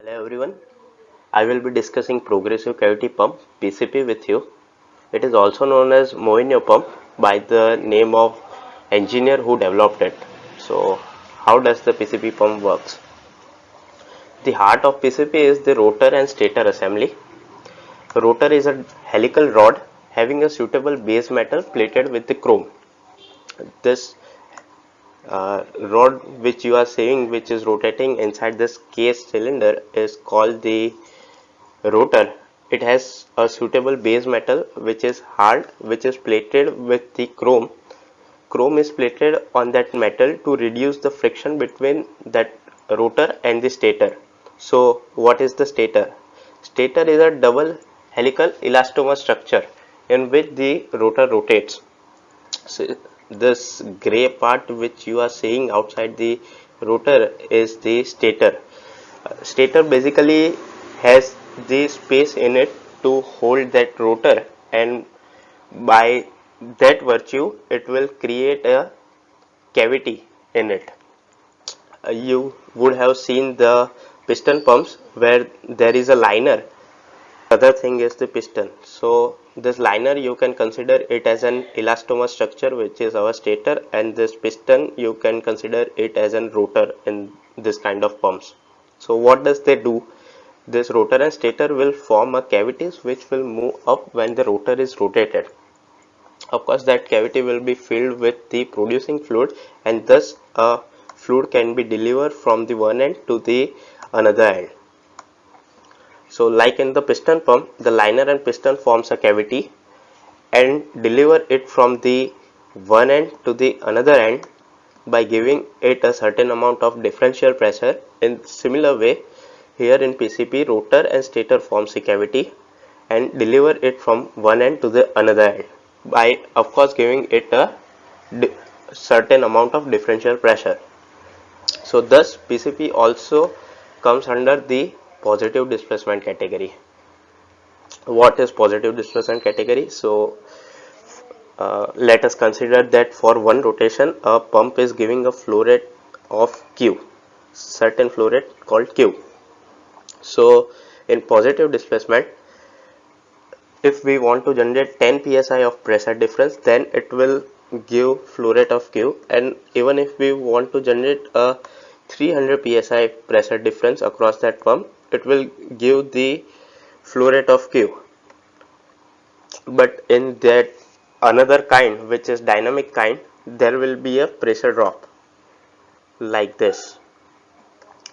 Hello everyone, I will be discussing progressive cavity pump PCP with you. It is also known as Moinio pump by the name of engineer who developed it. So how does the PCP pump works? The heart of PCP is the rotor and stator assembly. The rotor is a helical rod having a suitable base metal plated with the chrome. This rod which you are seeing, which is rotating inside this case cylinder, is called the rotor. It has a suitable base metal which is hard, which is plated with the chrome. Chrome is plated on that metal to reduce the friction between that rotor and the stator. So what is the stator? Stator is a double helical elastomer structure in which the rotor rotates. So this gray part which you are seeing outside the rotor is the stator. Stator basically has the space in it to hold that rotor, and by that virtue it will create a cavity in it. You would have seen the piston pumps where there is a liner. Other thing is the piston. So this liner, you can consider it as an elastomer structure, which is our stator, and this piston you can consider it as a rotor in this kind of pumps. So what does they do? This rotor and stator will form a cavities which will move up when the rotor is rotated. Of course, that cavity will be filled with the producing fluid, and thus a fluid can be delivered from the one end to the another end. So like in the piston pump, the liner and piston forms a cavity and deliver it from the one end to the another end by giving it a certain amount of differential pressure. In similar way, here in PCP, rotor and stator forms a cavity and deliver it from one end to the another end by, of course, giving it a certain amount of differential pressure. So thus PCP also comes under the positive displacement category. What is positive displacement category? So let us consider that for one rotation a pump is giving a flow rate of Q, certain flow rate called Q. So in positive displacement, if we want to generate 10 psi of pressure difference, then it will give flow rate of Q, and even if we want to generate a 300 psi pressure difference across that pump, it will give the flow rate of Q. But in that another kind, which is dynamic kind, there will be a pressure drop like this.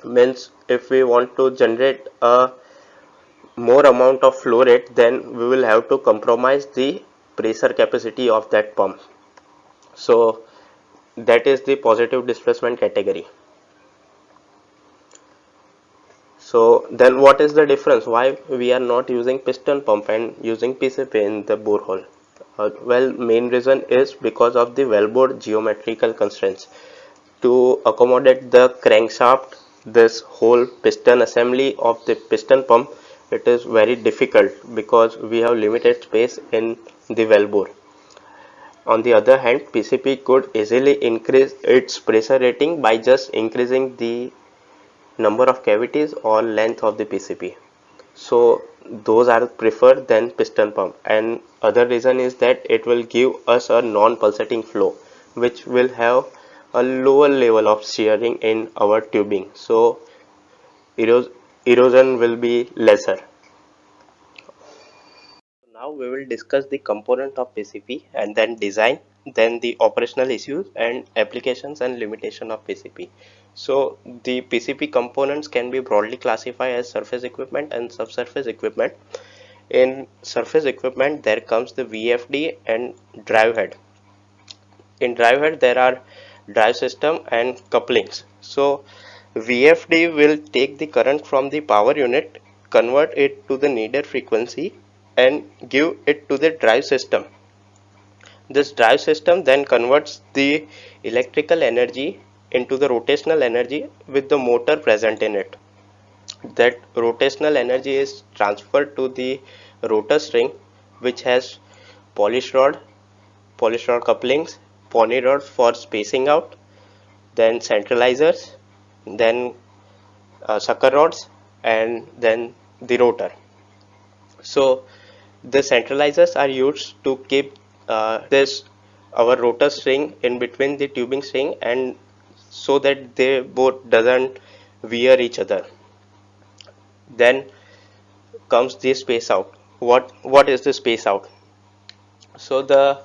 Means if we want to generate a more amount of flow rate, then we will have to compromise the pressure capacity of that pump. So that is the positive displacement category. So then what is the difference? Why we are not using piston pump and using PCP in the borehole? Well, main reason is because of the wellbore geometrical constraints. To accommodate the crankshaft, this whole piston assembly of the piston pump, it is very difficult because we have limited space in the wellbore. On the other hand, PCP could easily increase its pressure rating by just increasing the number of cavities or length of the PCP. So those are preferred than piston pump, and other reason is that it will give us a non-pulsating flow which will have a lower level of shearing in our tubing, so erosion will be lesser. Now we will discuss the component of PCP and then design, then the operational issues and applications and limitation of PCP. So the PCP components can be broadly classified as surface equipment and subsurface equipment. In surface equipment, there comes the VFD and drive head. In drive head, there are drive system and couplings. So VFD will take the current from the power unit, convert it to the needed frequency, and give it to the drive system. This drive system then converts the electrical energy into the rotational energy with the motor present in it. That rotational energy is transferred to the rotor string, which has polish rod, couplings, pony rods for spacing out, then centralizers, then sucker rods, and then the rotor. So the centralizers are used to keep this our rotor string in between the tubing string, and so that they both doesn't wear each other. Then comes the space out. What is the space out? So the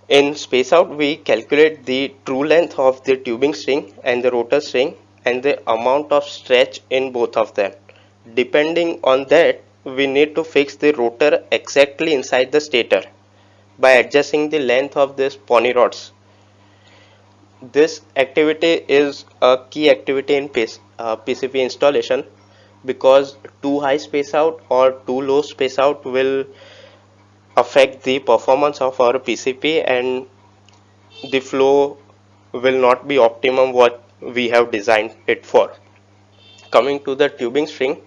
in space out we calculate the true length of the tubing string and the rotor string and the amount of stretch in both of them. Depending on that, we need to fix the rotor exactly inside the stator by adjusting the length of these pony rods. This activity is a key activity in PCB installation, because too high space out or too low space out will affect the performance of our PCB, and the flow will not be optimum what we have designed it for. Coming to the tubing string,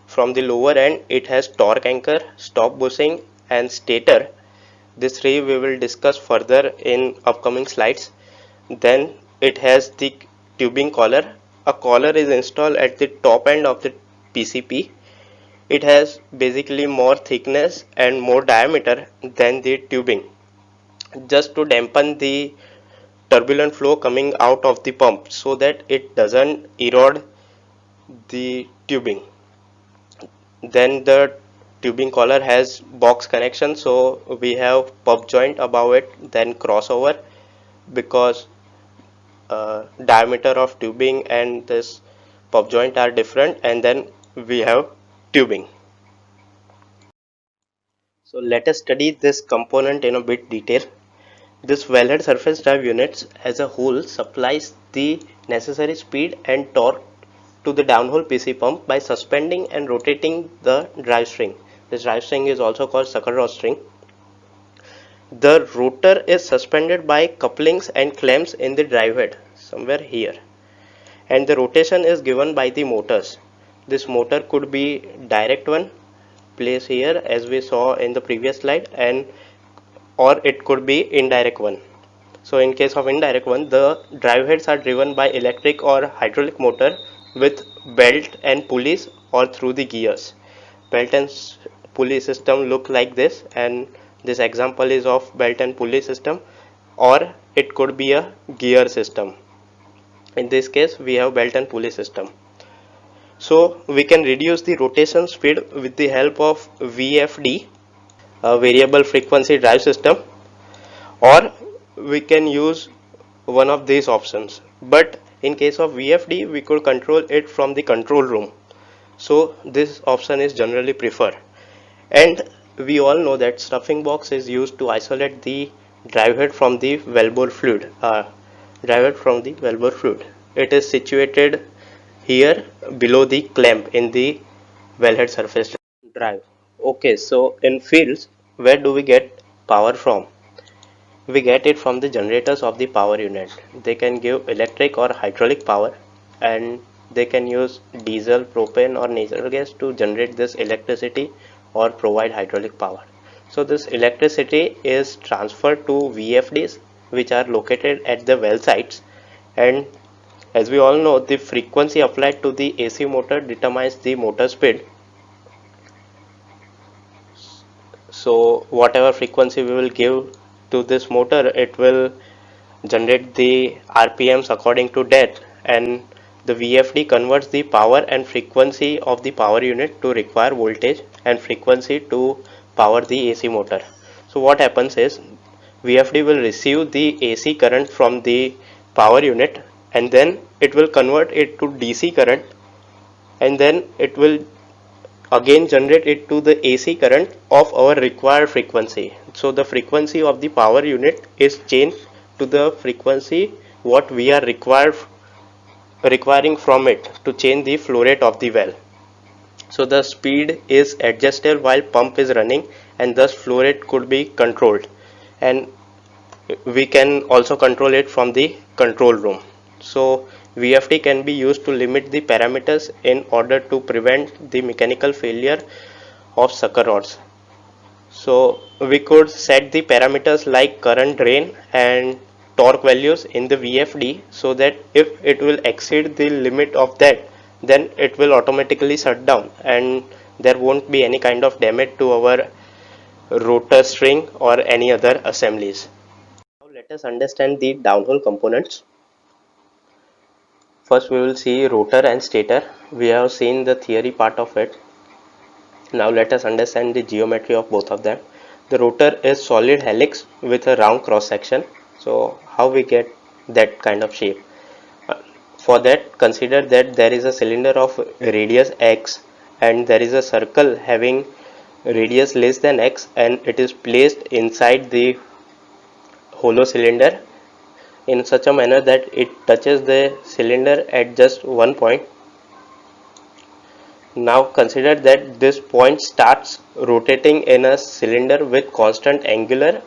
from the lower end it has torque anchor, stop bushing and stator. These three we will discuss further in upcoming slides. Then it has the tubing collar. A collar is installed at the top end of the PCB. It has basically more thickness and more diameter than the tubing, just to dampen the turbulent flow coming out of the pump so that it doesn't erode the tubing. Then the tubing collar has box connection, so we have pump joint above it, then crossover, because diameter of tubing and this pump joint are different, and then we have tubing. So let us study this component in a bit detail. This wellhead surface drive units as a whole supplies the necessary speed and torque to the downhole PC pump by suspending and rotating the drive string. This drive string is also called sucker rod string. The rotor is suspended by couplings and clamps in the drive head somewhere here, and the rotation is given by the motors. This motor could be direct one, placed here as we saw in the previous slide, and or it could be indirect one. So in case of indirect one, the drive heads are driven by electric or hydraulic motor with belt and pulleys or through the gears. Belt and pulley system look like this, and this example is of belt and pulley system, or it could be a gear system. In this case we have belt and pulley system. So we can reduce the rotation speed with the help of VFD, a variable frequency drive system, or we can use one of these options. But in case of VFD we could control it from the control room, so this option is generally preferred. And we all know that stuffing box is used to isolate the drive head from the wellbore fluid. It is situated here below the clamp in the wellhead surface drive. Okay, so in fields, where do we get power from? We get it from the generators of the power unit. They can give electric or hydraulic power, and they can use diesel, propane or natural gas to generate this electricity or provide hydraulic power. So this electricity is transferred to VFDs, which are located at the well sites, and as we all know, the frequency applied to the AC motor determines the motor speed. So whatever frequency we will give to this motor, it will generate the RPMs according to that, and the VFD converts the power and frequency of the power unit to require voltage and frequency to power the AC motor. So what happens is VFD will receive the AC current from the power unit, and then it will convert it to DC current, and then it will again generate it to the AC current of our required frequency. So the frequency of the power unit is changed to the frequency what we are requiring from it to change the flow rate of the well. So the speed is adjusted while pump is running, and thus flow rate could be controlled, and we can also control it from the control room. So VFD can be used to limit the parameters in order to prevent the mechanical failure of sucker rods. So we could set the parameters like current drain and torque values in the VFD, so that if it will exceed the limit of that, then it will automatically shut down and there won't be any kind of damage to our rotor string or any other assemblies. Now let us understand the downhole components. First we will see rotor and stator. We have seen the theory part of it. Now let us understand the geometry of both of them. The rotor is solid helix with a round cross section. So how we get that kind of shape? For that, consider that there is a cylinder of radius x and there is a circle having radius less than x, and it is placed inside the hollow cylinder in such a manner that it touches the cylinder at just one point. Now consider that this point starts rotating in a cylinder with constant angular,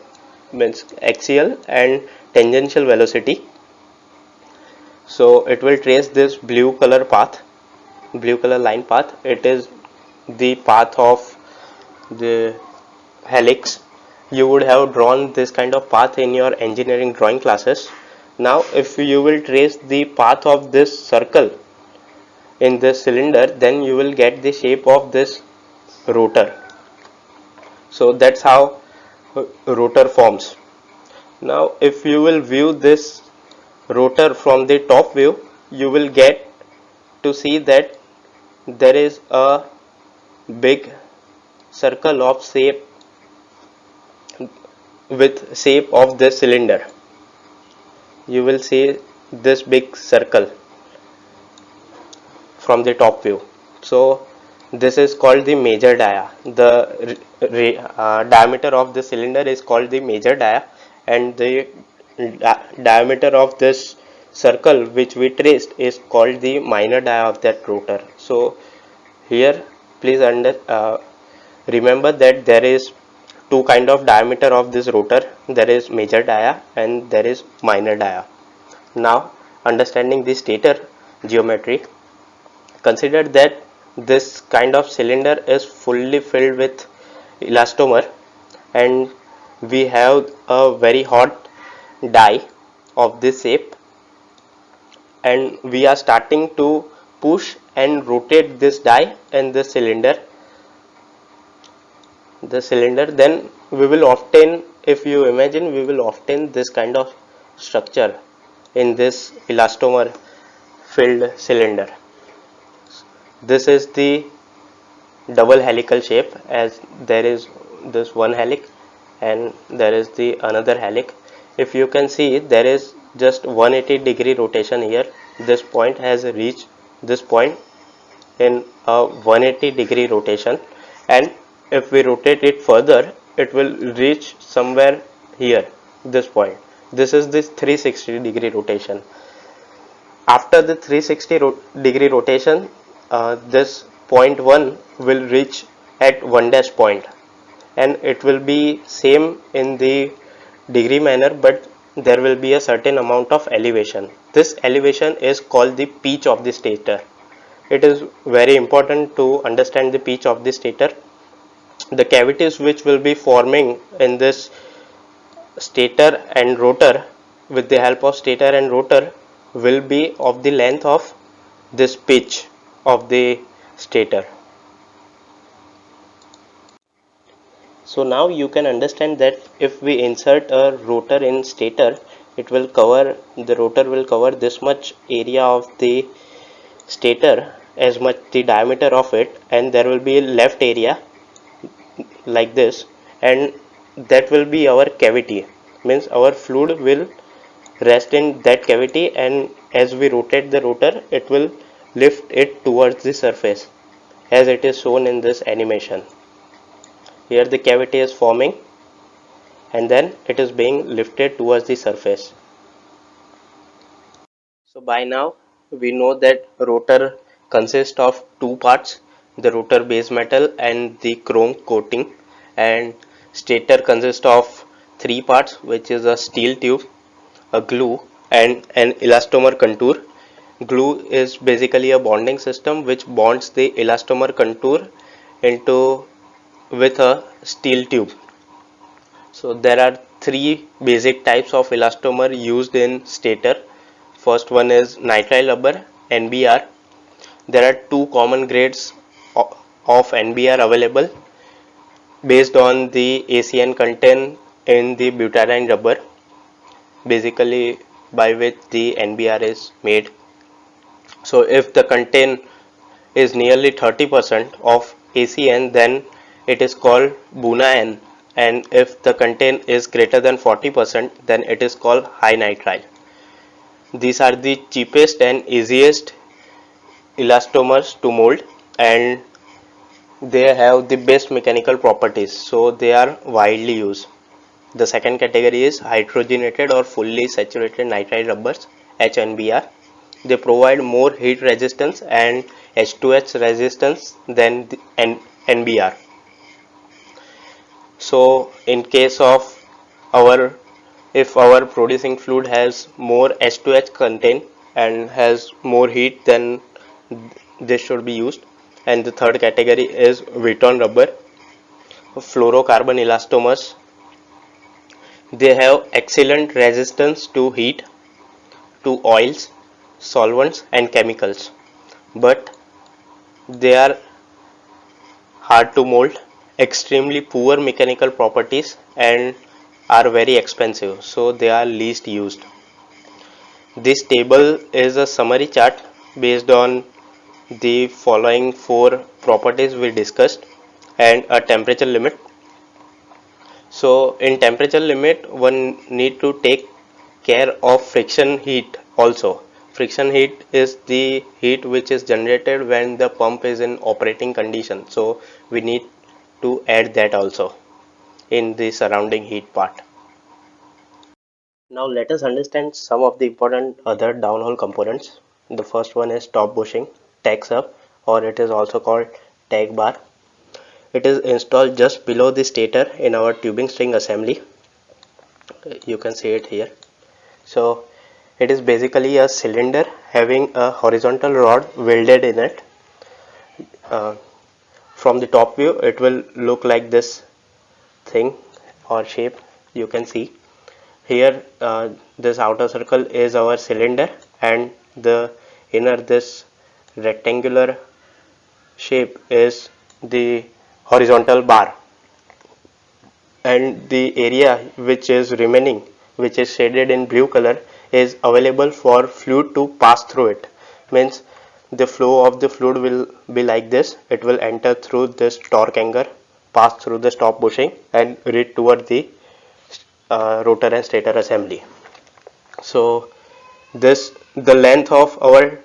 means axial and tangential velocity. So it will trace this blue color line path. It is the path of the helix. You would have drawn this kind of path in your engineering drawing classes. Now if you will trace the path of this circle in this cylinder, then you will get the shape of this rotor. So that's how rotor forms. Now if you will view this rotor from the top view, you will get to see that there is a big circle of shape with shape of this cylinder. You will see this big circle from the top view. So this is called the major dia. The diameter of the cylinder is called the major dia, and the diameter of this circle which we traced is called the minor dia of that rotor. So here please remember that there is two kind of diameter of this rotor. There is major dia and there is minor dia. Now understanding the stator geometry, consider that this kind of cylinder is fully filled with elastomer and we have a very hot die of this shape, and we are starting to push and rotate this die in the cylinder, then we will obtain, if you imagine, we will obtain this kind of structure in this elastomer filled cylinder. This is the double helical shape, as there is this one helix and there is the another helix. If you can see, there is just 180-degree rotation here. This point has reached this point in a 180-degree rotation, and if we rotate it further, it will reach somewhere here, this point. This is this 360-degree rotation. After the 360-degree rotation, this point 1 will reach at 1 dash point, and it will be same in the degree manner, but there will be a certain amount of elevation. This elevation is called the pitch of the stator. It is very important to understand the pitch of the stator. The cavities which will be forming in this stator and rotor, with the help of stator and rotor, will be of the length of this pitch of the stator. So now you can understand that if we insert a rotor in stator, the rotor will cover this much area of the stator, as much the diameter of it, and there will be a left area like this, and that will be our cavity. Means our fluid will rest in that cavity, and as we rotate the rotor, it will lift it towards the surface, as it is shown in this animation. Here the cavity is forming and then it is being lifted towards the surface. So by now we know that rotor consists of two parts, the rotor base metal and the chrome coating, and stator consists of three parts, which is a steel tube, a glue and an elastomer contour. Glue is basically a bonding system which bonds the elastomer contour with a steel tube. So there are three basic types of elastomer used in stator. First one is nitrile rubber, NBR. There are two common grades of NBR available based on the ACN content in the butadiene rubber, basically by which the NBR is made. So if the content is nearly 30% of ACN, then it is called BuNaN, and if the content is greater than 40%, then it is called high nitrile. These are the cheapest and easiest elastomers to mold, and they have the best mechanical properties, so they are widely used. The second category is hydrogenated or fully saturated nitrile rubbers, HNBR. They provide more heat resistance and H2H resistance than the NBR. So in case of if our producing fluid has more H2H content and has more heat, then this should be used. And the third category is Viton rubber, fluorocarbon elastomers. They have excellent resistance to heat, to oils, solvents and chemicals, but they are hard to mold, extremely poor mechanical properties, and are very expensive, so they are least used. This table is a summary chart based on the following four properties we discussed and a temperature limit. So in temperature limit, one need to take care of friction heat also. Friction heat is the heat which is generated when the pump is in operating condition, so we need to add that also in the surrounding heat part. Now let us understand some of the important other downhole components. The first one is top bushing, tag sub, or it is also called tag bar. It is installed just below the stator in our tubing string assembly. You can see it here. So it is basically a cylinder having a horizontal rod welded in it. From the top view, it will look like this thing or shape. You can see here, this outer circle is our cylinder, and the inner, this rectangular shape, is the horizontal bar, and the area which is remaining, which is shaded in blue color, is available for fluid to pass through it. Means the flow of the fluid will be like this. It will enter through this torque hanger, pass through the stop bushing, and reach toward the rotor and stator assembly. So the length of our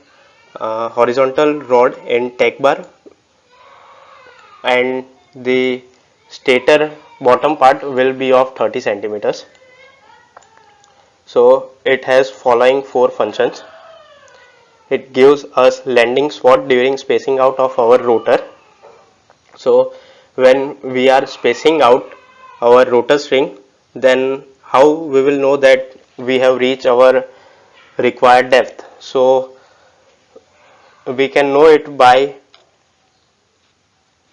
horizontal rod in tag bar and the stator bottom part will be of 30 centimeters. So it has following four functions. It gives us landing spot during spacing out of our rotor. So when we are spacing out our rotor string, then how we will know that we have reached our required depth? So we can know it by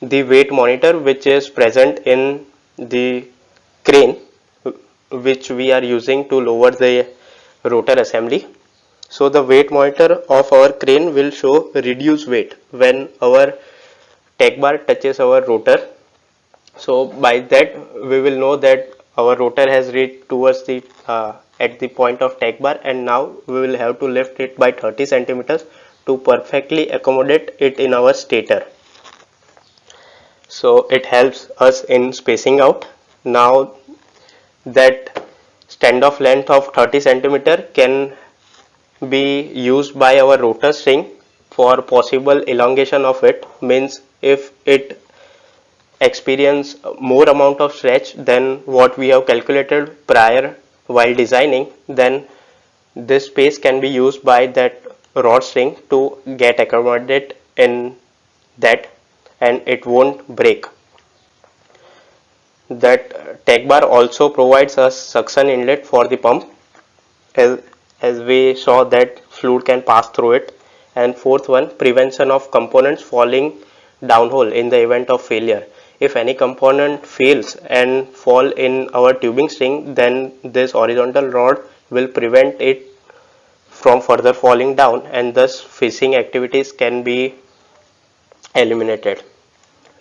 the weight monitor which is present in the crane which we are using to lower the rotor assembly. So the weight monitor of our crane will show reduced weight when our tag bar touches our rotor. So by that we will know that our rotor has reached towards the at the point of tag bar, and now we will have to lift it by 30 centimeters to perfectly accommodate it in our stator. So it helps us in spacing out. Now that standoff length of 30 centimeter can be used by our rotor string for possible elongation of it. Means if it experience more amount of stretch than what we have calculated prior while designing, then this space can be used by that rod string to get accommodated in that, and it won't break. That tag bar also provides us suction inlet for the pump, as we saw that fluid can pass through it. And fourth one, prevention of components falling downhole in the event of failure. If any component fails and fall in our tubing string, then this horizontal rod will prevent it from further falling down, and thus fishing activities can be eliminated.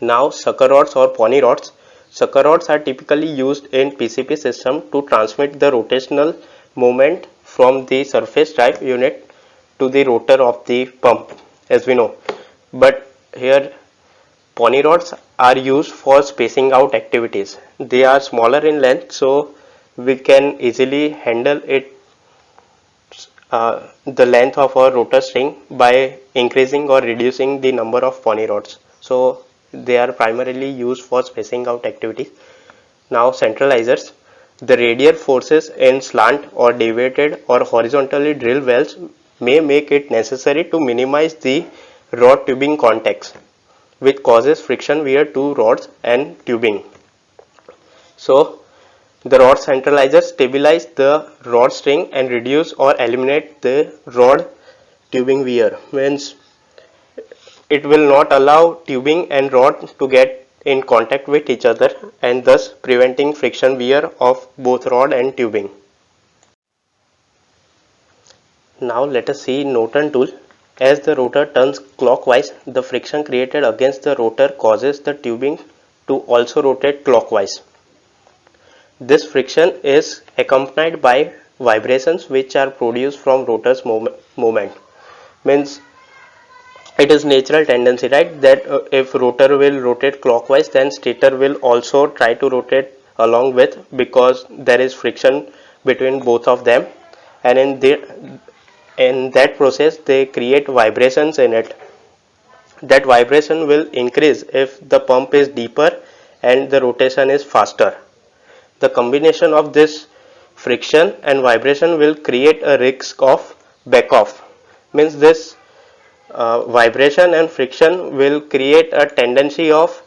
Now sucker rods or pony rods. Sucker rods are typically used in PCP system to transmit the rotational moment from the surface drive unit to the rotor of the pump, as we know. But here pony rods are used for spacing out activities. They are smaller in length, so we can easily handle it, the length of our rotor string by increasing or reducing the number of pony rods. So they are primarily used for spacing out activities. Now centralizers. The radial forces in slant or deviated or horizontally drilled wells may make it necessary to minimize the rod tubing contacts, which causes friction wear to rods and tubing. So the rod centralizers stabilize the rod string and reduce or eliminate the rod tubing wear. Means it will not allow tubing and rod to get in contact with each other, and thus preventing friction wear of both rod and tubing. Now let us see Norton tool. As the rotor turns clockwise, the friction created against the rotor causes the tubing to also rotate clockwise. This friction is accompanied by vibrations which are produced from rotor's movement. Means it is natural tendency, right, that if rotor will rotate clockwise, then stator will also try to rotate along with, because there is friction between both of them, and in that process they create vibrations in it. That vibration will increase if the pump is deeper and the rotation is faster. The combination of this friction and vibration will create a risk of back off. Means this vibration and friction will create a tendency of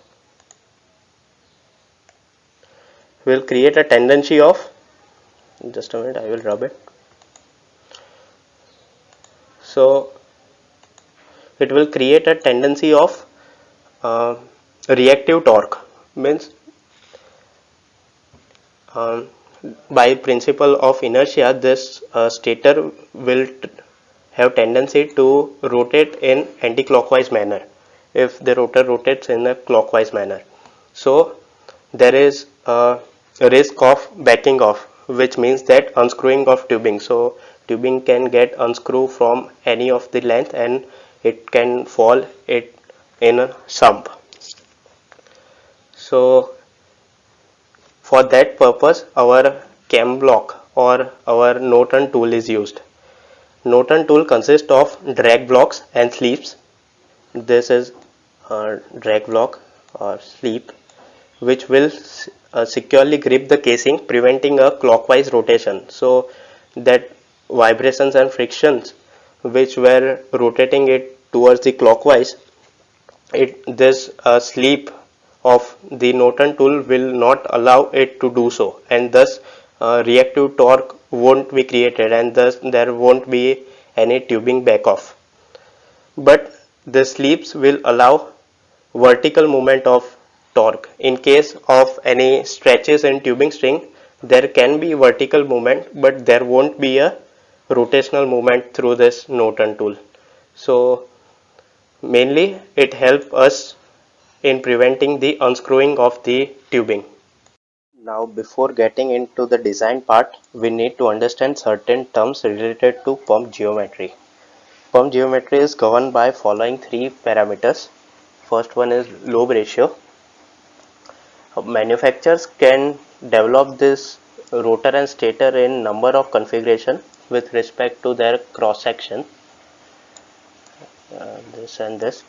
just a minute, I will rub it. So it will create a tendency of reactive torque. Means by principle of inertia, this stator will have tendency to rotate in anti-clockwise manner if the rotor rotates in a clockwise manner. So there is a risk of backing off, which means that unscrewing of tubing. So tubing can get unscrewed from any of the length and it can fall it in a sump. So for that purpose our cam block or our Norton tool is used. Norton tool consists of drag blocks and sleeves. This is a drag block or sleeve which will securely grip the casing, preventing a clockwise rotation. So that vibrations and frictions which were rotating it towards the clockwise, this sleeve of the Norton tool will not allow it to do so, and thus reactive torque won't be created, and thus there won't be any tubing back off. But the sleeves will allow vertical movement of torque. In case of any stretches in tubing string, there can be vertical movement, but there won't be a rotational movement through this Norton tool. So mainly it helps us in preventing the unscrewing of the tubing. Now before getting into the design part, we need to understand certain terms related to pump geometry. Pump geometry is governed by following three parameters. First one is lobe ratio. Manufacturers can develop this rotor and stator in number of configuration with respect to their cross section, this and this,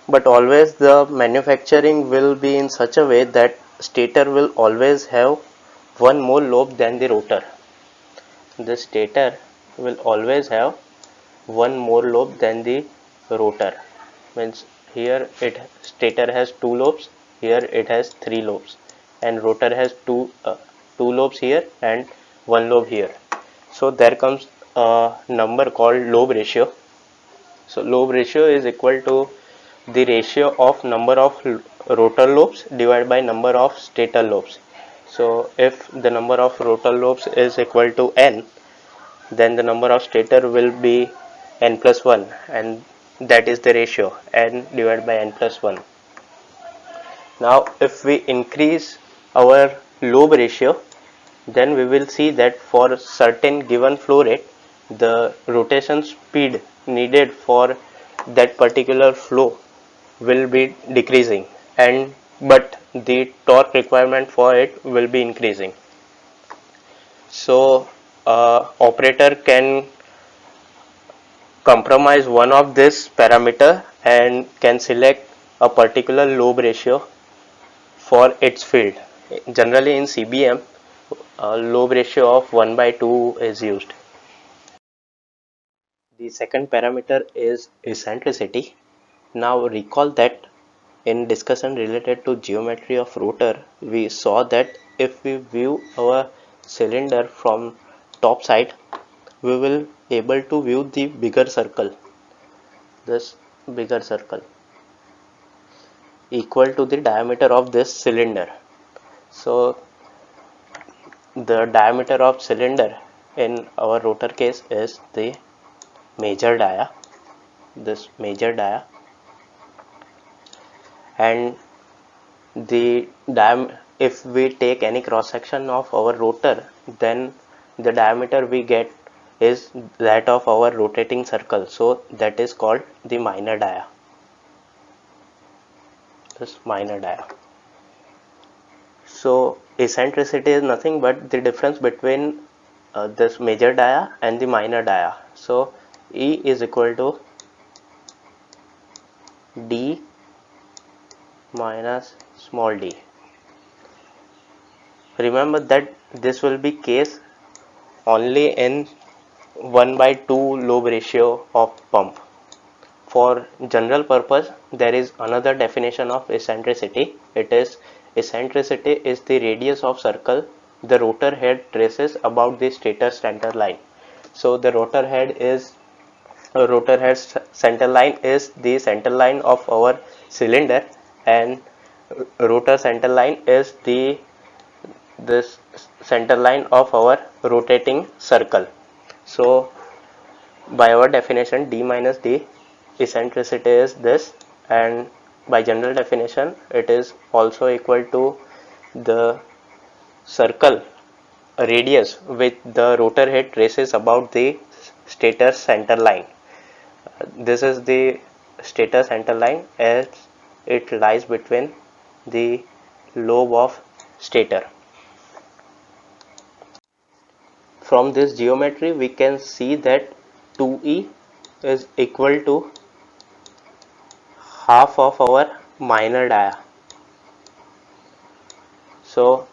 but always the manufacturing will be in such a way that stator will always have one more lobe than the rotor. The stator will always have one more lobe than the rotor. Means here stator has two lobes, here it has three lobes, and rotor has two lobes here and one lobe here. So there comes a number called lobe ratio. So lobe ratio is equal to the ratio of number of rotor lobes divided by number of stator lobes. So if the number of rotor lobes is equal to n, then the number of stator will be n plus 1, and that is the ratio, n divided by n plus 1. Now if we increase our lobe ratio, then we will see that for certain given flow rate, the rotation speed needed for that particular flow will be decreasing, and but the torque requirement for it will be increasing. So operator can compromise one of this parameter and can select a particular lobe ratio for its field. Generally in CBM, a lobe ratio of 1 by 2 is used. The second parameter is eccentricity. Now recall that in discussion related to geometry of rotor, we saw that if we view our cylinder from top side, we will able to view the bigger circle, this bigger circle equal to the diameter of this cylinder. So the diameter of cylinder in our rotor case is the major dia, this major dia, and the if we take any cross section of our rotor, then the diameter we get is that of our rotating circle, so that is called the minor dia, this minor dia. So eccentricity is nothing but the difference between this major dia and the minor dia. So E is equal to d minus small d. Remember that this will be case only in 1 by 2 lobe ratio of pump. For general purpose, there is another definition of eccentricity. It is eccentricity is the radius of circle the rotor head traces about the stator center line. So the rotor head center line is the center line of our cylinder, and rotor center line is this center line of our rotating circle. So by our definition, d minus d, eccentricity is this, and by general definition it is also equal to the circle radius which the rotor head traces about the stator center line. This is the stator center line as it lies between the lobe of stator. From this geometry we can see that 2E is equal to half of our minor dia. So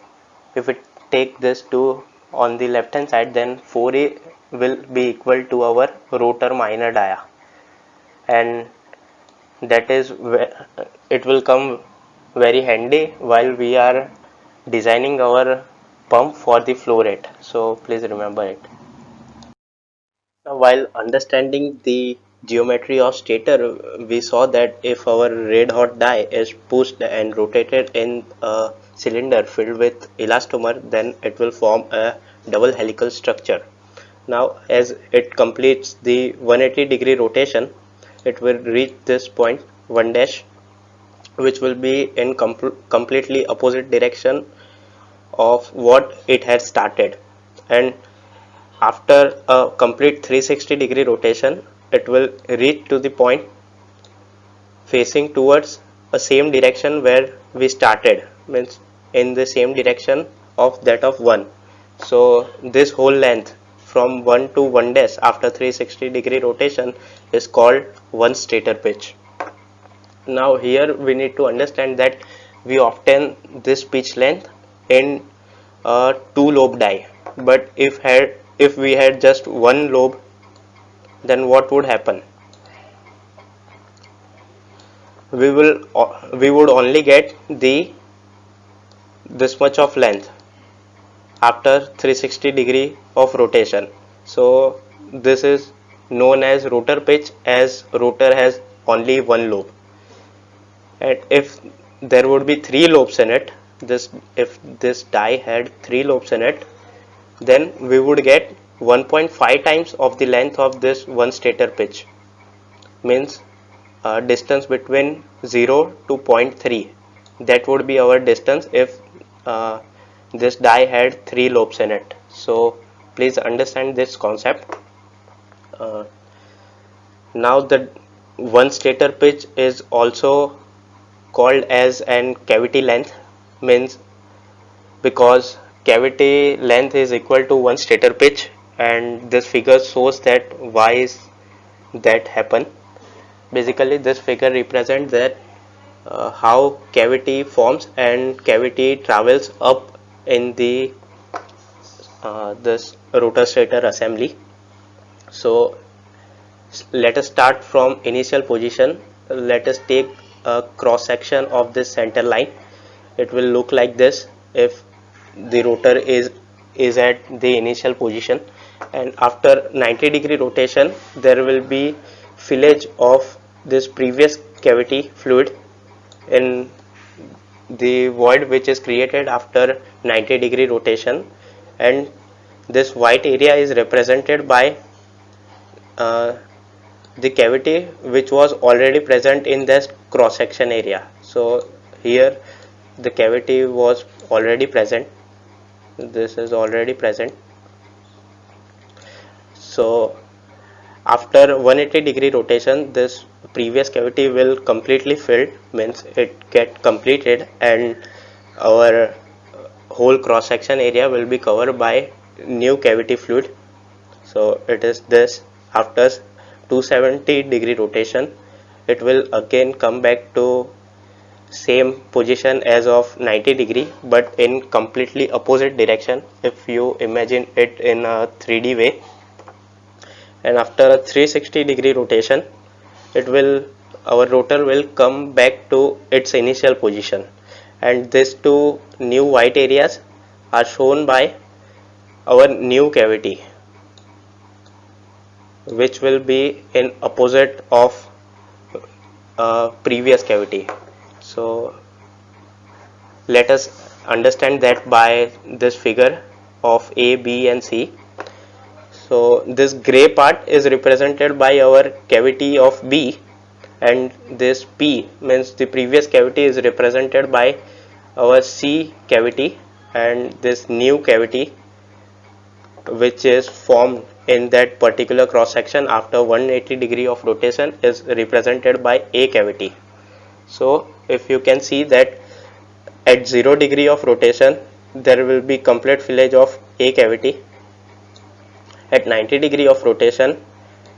if we take this 2 on the left hand side, then 4A will be equal to our rotor minor dia, and that is where it will come very handy while we are designing our pump for the flow rate. So please remember it. Now, while understanding the geometry of stator, we saw that if our red hot die is pushed and rotated in a cylinder filled with elastomer, then it will form a double helical structure. Now as it completes the 180-degree rotation, it will reach this point 1 dash, which will be in completely opposite direction of what it had started, and after a complete 360-degree rotation it will reach to the point facing towards a same direction where we started, means in the same direction of that of 1. So this whole length from 1 to 1 dash after 360-degree rotation is called 1 stator pitch. Now here we need to understand that we obtain this pitch length in a 2 lobe die, but if we had just 1 lobe, then what would happen? We would only get this much of length after 360-degree of rotation. So this is known as rotor pitch, as rotor has only 1 lobe, and if there would be 3 lobes in it, if this die had 3 lobes in it, then we would get 1.5 times of the length of this one stator pitch, means distance between 0 to 0.3. That would be our distance if this die had 3 lobes in it. So please understand this concept. uh, Now the one stator pitch is also called as an cavity length, means because cavity length is equal to one stator pitch, and this figure shows that why is that happen. Basically this figure represents that how cavity forms and cavity travels up in the this rotor stator assembly. So let us start from initial position. Let us take a cross section of this center line. It will look like this if the rotor is at the initial position, and after 90-degree rotation there will be fillage of this previous cavity fluid in the void which is created after 90-degree rotation, and this white area is represented by uh, the cavity which was already present in this cross section area. So here the cavity was already present, this is already present. So after 180-degree rotation this previous cavity will completely filled, means it get completed, and our whole cross section area will be covered by new cavity fluid. So it is this. After 270-degree rotation it will again come back to same position as of 90-degree, but in completely opposite direction if you imagine it in a 3D way. And after a 360-degree rotation it will, our rotor will come back to its initial position, and these two new white areas are shown by our new cavity which will be in opposite of previous cavity. So let us understand that by this figure of A, B and C. So this gray part is represented by our cavity of B, and this P means the previous cavity is represented by our C cavity, and this new cavity which is formed in that particular cross section after 180-degree of rotation is represented by A cavity. So if you can see that at 0-degree of rotation there will be complete fillage of A cavity. At 90-degree of rotation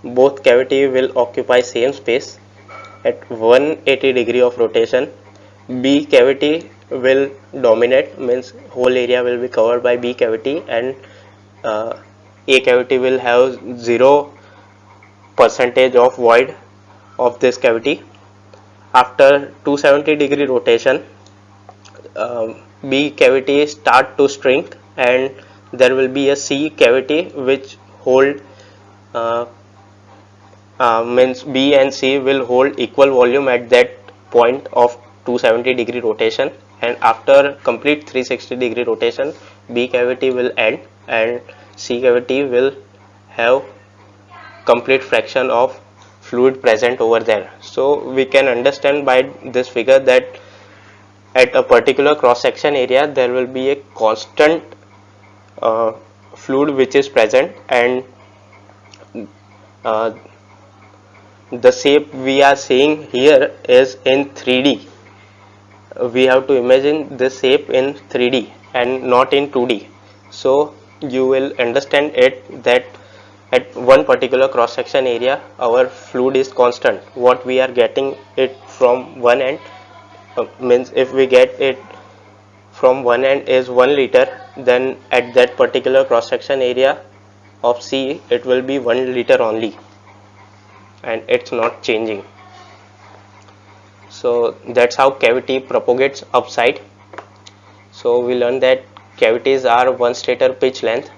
both cavity will occupy same space. At 180-degree of rotation B cavity will dominate, means whole area will be covered by B cavity, and A cavity will have 0% of void of this cavity. After 270-degree rotation B cavity start to shrink, and there will be a C cavity which hold means B and C will hold equal volume at that point of 270-degree rotation, and after complete 360-degree rotation B cavity will end and C cavity will have complete fraction of fluid present over there. So we can understand by this figure that at a particular cross section area there will be a constant fluid which is present, and the shape we are seeing here is in 3D. We have to imagine this shape in 3D and not in 2D. So you will understand it that at one particular cross section area our fluid is constant. What we are getting it from one end means if we get it from one end is 1 liter, then at that particular cross section area of C it will be 1 liter only, and it's not changing. So that's how cavity propagates upside. So we learned that cavities are one stator pitch length.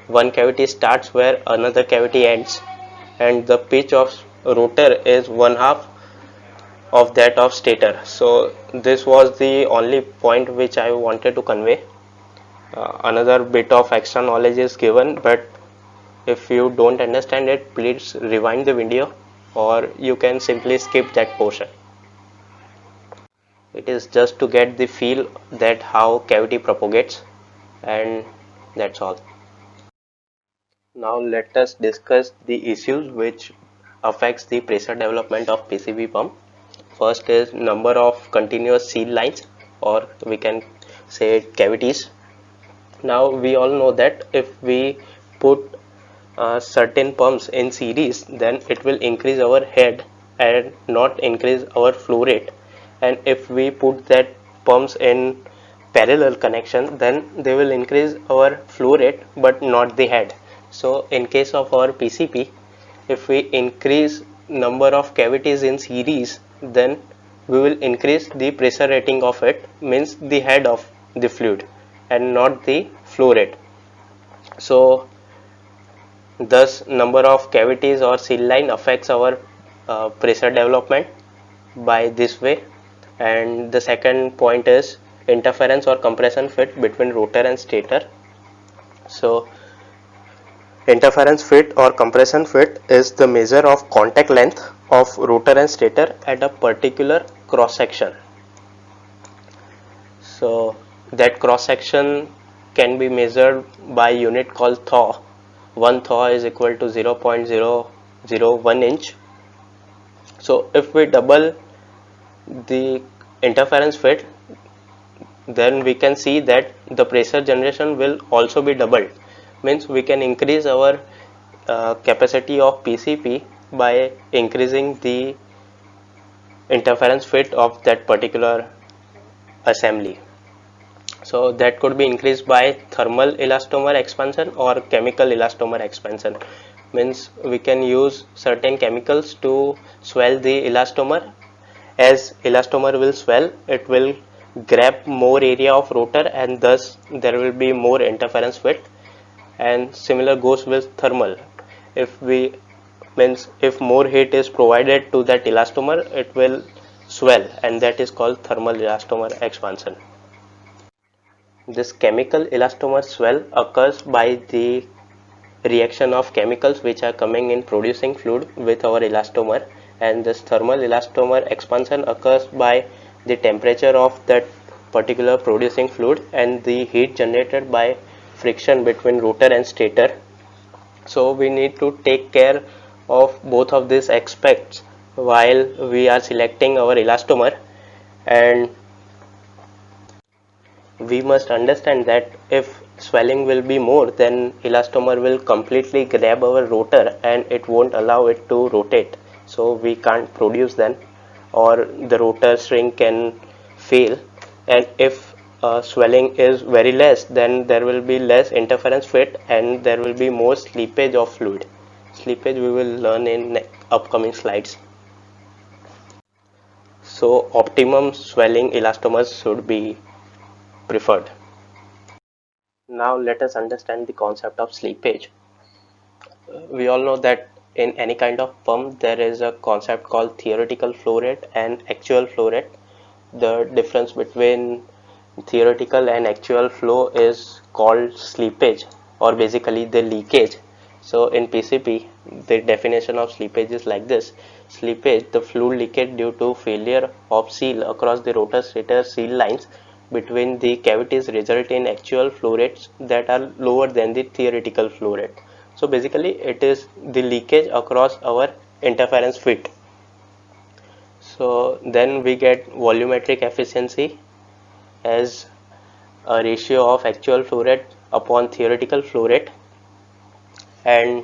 One cavity starts where another cavity ends, and the pitch of rotor is 1/2 of that of stator. So this was the only point which I wanted to convey. Another bit of extra knowledge is given, but If you don't understand it, please rewind the video, or you can simply skip that portion. It is just to get the feel that how cavity propagates, and that's all. Now let us discuss the issues which affects the pressure development of PCB pump. First is number of continuous seal lines, or we can say cavities. Now we all know that if we put certain pumps in series, then it will increase our head and not increase our flow rate. And if we put that pumps in parallel connection, then they will increase our flow rate but not the head. So in case of our PCP, if we increase number of cavities in series, then we will increase the pressure rating of it, means the head of the fluid, and not the flow rate. So thus number of cavities or seal line affects our pressure development by this way. And the second point is interference or compression fit between rotor and stator. So interference fit or compression fit is the measure of contact length of rotor and stator at a particular cross section. So that cross section can be measured by unit called thaw. 1 thaw is equal to 0.001 inch. So if we double the interference fit, then we can see that the pressure generation will also be doubled. Means we can increase our capacity of PCP by increasing the interference fit of that particular assembly. So that could be increased by thermal elastomer expansion or chemical elastomer expansion. Means we can use certain chemicals to swell the elastomer. As elastomer will swell, it will grab more area of rotor, and thus there will be more interference fit. And similar goes with thermal. If more heat is provided to that elastomer, it will swell, and that is called thermal elastomer expansion. This chemical elastomer swell occurs by the reaction of chemicals which are coming in producing fluid with our elastomer, and this thermal elastomer expansion occurs by the temperature of that particular producing fluid and the heat generated by friction between rotor and stator. So we need to take care of both of these aspects while we are selecting our elastomer. And we must understand that if swelling will be more, then elastomer will completely grab our rotor and it won't allow it to rotate, so we can't produce then, or the rotor shrink can fail. And if swelling is very less, then there will be less interference fit and there will be more slippage of fluid. Slippage we will learn in upcoming slides. So optimum swelling elastomers should be preferred. Now let us understand the concept of slippage. We all know that in any kind of pump there is a concept called theoretical flow rate and actual flow rate. The difference between theoretical and actual flow is called slippage, or basically the leakage. So in PCP, the definition of slippage is like this: slippage, the fluid leakage due to failure of seal across the rotor stator seal lines between the cavities result in actual flow rates that are lower than the theoretical flow rate. So basically it is the leakage across our interference fit. So then we get volumetric efficiency as a ratio of actual flow rate upon theoretical flow rate, and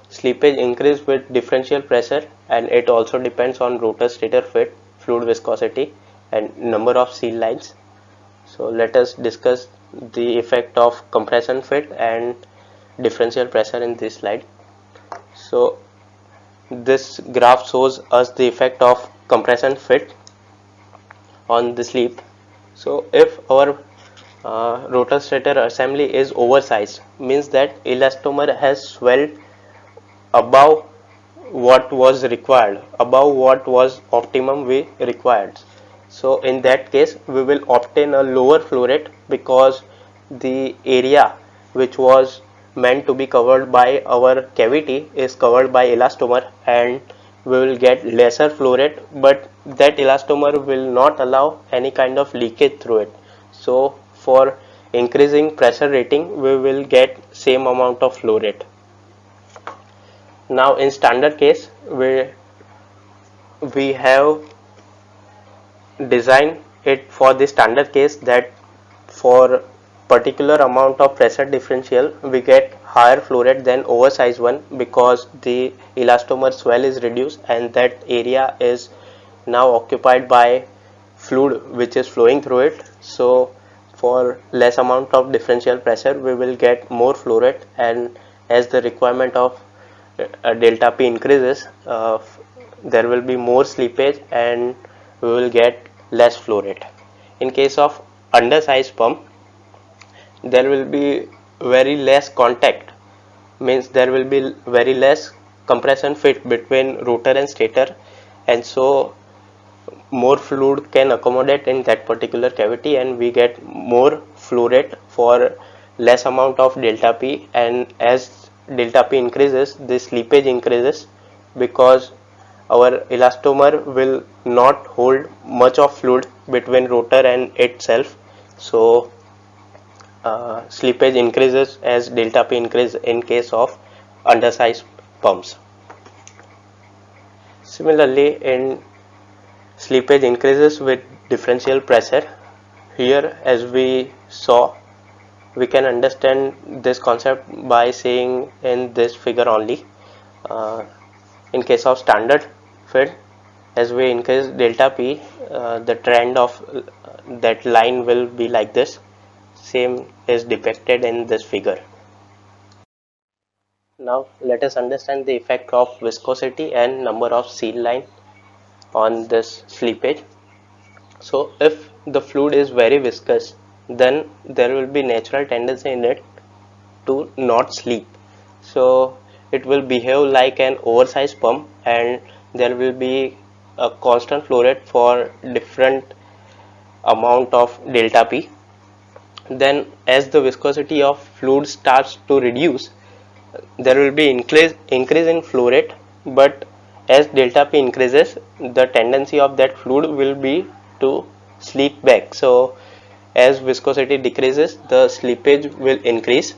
slippage increase with differential pressure, and it also depends on rotor stator fit, fluid viscosity, and number of seal lines. So let us discuss the effect of compression fit and differential pressure in this slide. So this graph shows us the effect of compression fit on the slip. So if our rotor stator assembly is oversized, means that elastomer has swelled above what was required, above what was optimum we required. So in that case we will obtain a lower flow rate, because the area which was meant to be covered by our cavity is covered by elastomer, and we will get lesser flow rate, but that elastomer will not allow any kind of leakage through it. So for increasing pressure rating, we will get same amount of flow rate. Now in standard case, we have designed it for the standard case that for particular amount of pressure differential we get higher flow rate than oversized one, because the elastomer swell is reduced and that area is now occupied by fluid which is flowing through it. So for less amount of differential pressure we will get more flow rate, and as the requirement of delta P increases, there will be more slippage and we will get less flow rate. In case of undersized pump, there will be very less contact, means there will be very less compression fit between rotor and stator, and so more fluid can accommodate in that particular cavity and we get more flow rate for less amount of delta P. And as delta P increases, the slippage increases because our elastomer will not hold much of fluid between rotor and itself. So slippage increases as delta P increase in case of undersized pumps. Similarly, in slippage increases with differential pressure. Here, as we saw, we can understand this concept by seeing in this figure only. In case of standard feed, as we increase delta P, the trend of that line will be like this. Same is depicted in this figure. Now let us understand the effect of viscosity and number of seal line on this slippage. So if the fluid is very viscous, then there will be natural tendency in it to not slip. So it will behave like an oversized pump and there will be a constant flow rate for different amount of delta P. Then as the viscosity of fluid starts to reduce, there will be increase in flow rate, but as delta P increases, the tendency of that fluid will be to slip back. So as viscosity decreases, the slippage will increase,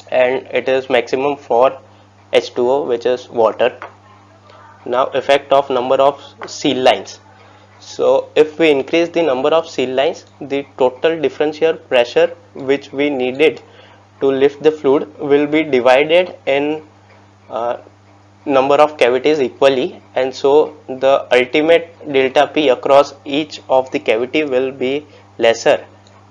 and it is maximum for H2O, which is water. Now effect of number of seal lines. So if we increase the number of seal lines, the total differential pressure which we needed to lift the fluid will be divided in number of cavities equally, and so the ultimate delta P across each of the cavity will be lesser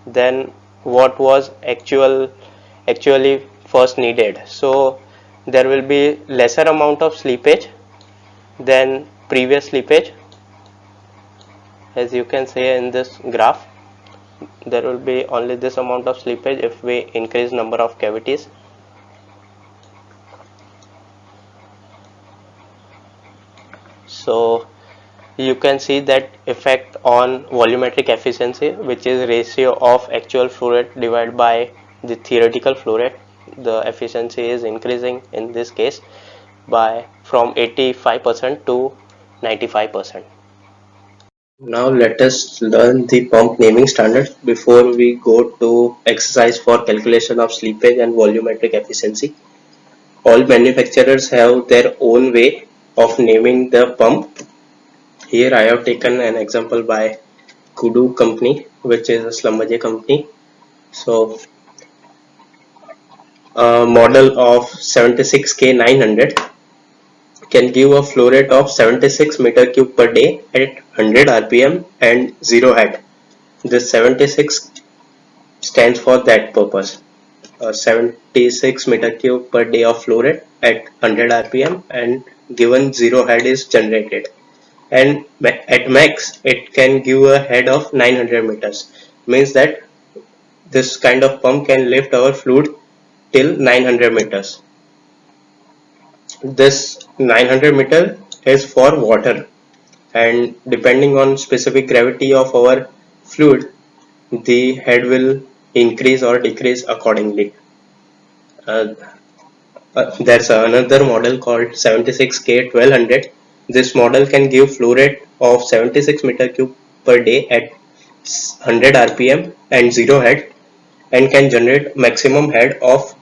than what was actually first needed. So there will be lesser amount of slippage than previous slippage. As you can see in this graph, there will be only this amount of slippage if we increase number of cavities. So you can see that effect on volumetric efficiency, which is ratio of actual flow rate divided by the theoretical flow rate. The efficiency is increasing in this case by from 85% to 95%. Now let us learn the pump naming standards before we go to exercise for calculation of slippage and volumetric efficiency. All manufacturers have their own way of naming the pump. Here I have taken an example by Kudu company, which is a Schlumberger company. So a model of 76K900 can give a flow rate of 76 meter cube per day at 100 rpm and 0 head. This 76 stands for that purpose. 76 meter cube per day of flow rate at 100 rpm and given 0 head is generated, and at max it can give a head of 900 meters, means that this kind of pump can lift our fluid till 900 meters. This 900 meter is for water, and depending on specific gravity of our fluid, the head will increase or decrease accordingly. Uh, there's another model called 76K 1200. This model can give flow rate of 76 meter cube per day at 100 rpm and zero head, and can generate maximum head of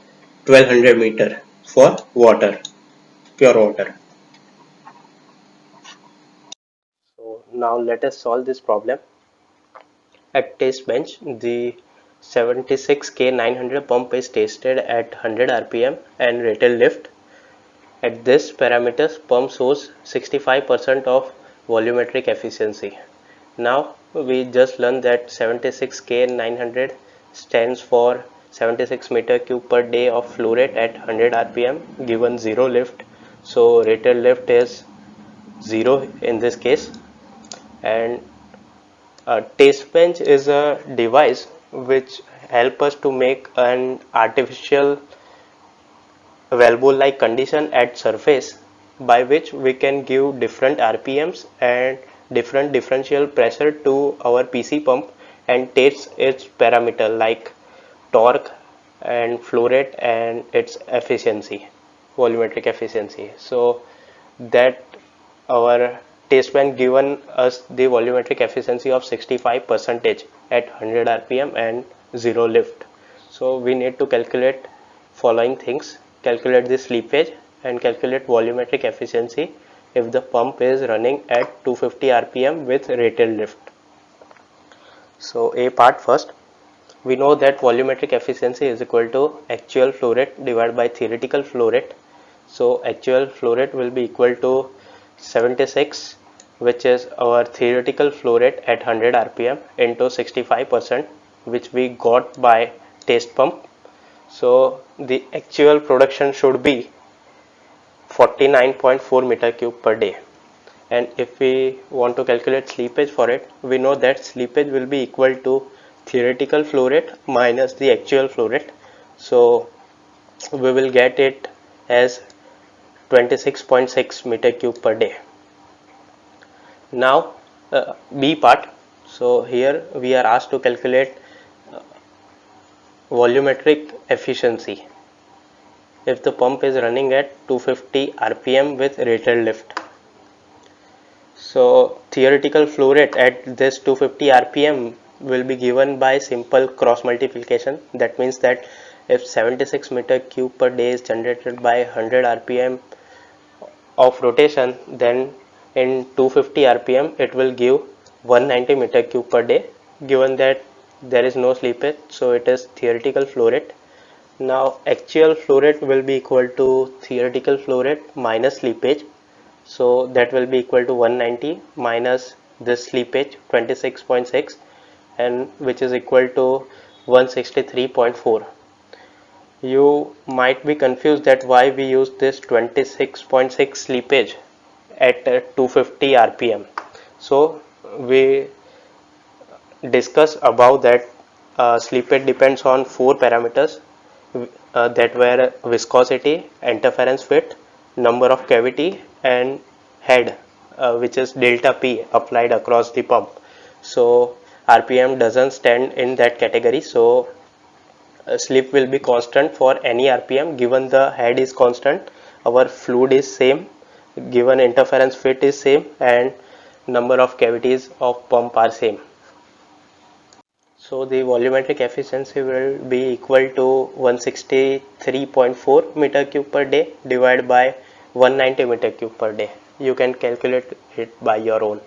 1200 meter for water, pure water. So now let us solve this problem. At test bench, the 76K 900 pump is tested at 100 rpm and rated lift. At this parameters, pump shows 65% of volumetric efficiency. Now we just learned that 76K 900 stands for 76 meter cube per day of flow rate at 100 rpm given zero lift. So rated lift is 0 in this case. And a test bench is a device which help us to make an artificial valve like condition at surface, by which we can give different RPMs and different differential pressure to our PC pump and test its parameter like torque and flow rate and its efficiency, volumetric efficiency. So that our test band given us the volumetric efficiency of 65% at 100 rpm and zero lift. So we need to calculate following things: calculate the slippage and calculate volumetric efficiency if the pump is running at 250 rpm with rated lift. So a part first, we know that volumetric efficiency is equal to actual flow rate divided by theoretical flow rate. So actual flow rate will be equal to 76, which is our theoretical flow rate at 100 rpm, into 65%, which we got by test pump. So the actual production should be 49.4 meter cube per day. And if we want to calculate slippage for it, we know that slippage will be equal to theoretical flow rate minus the actual flow rate. So we will get it as 26.6 meter cube per day. Now B part. So here we are asked to calculate volumetric efficiency if the pump is running at 250 rpm with rated lift. So theoretical flow rate at this 250 rpm will be given by simple cross multiplication. That means that if 76 meter cube per day is generated by 100 rpm of rotation, then in 250 rpm it will give 190 meter cube per day, given that there is no slippage, so it is theoretical flow rate. Now actual flow rate will be equal to theoretical flow rate minus slippage, so that will be equal to 190 minus this slippage 26.6, and which is equal to 163.4. You might be confused that why we use this 26.6 slippage at 250 rpm. So we discuss about that slippage depends on four parameters that were viscosity, interference width, number of cavity, and head, which is delta P applied across the pump. So RPM doesn't stand in that category, so slip will be constant for any RPM given the head is constant, our fluid is same, given interference fit is same, and number of cavities of pump are same. So the volumetric efficiency will be equal to 163.4 meter cube per day divided by 190 meter cube per day. You can calculate it by your own.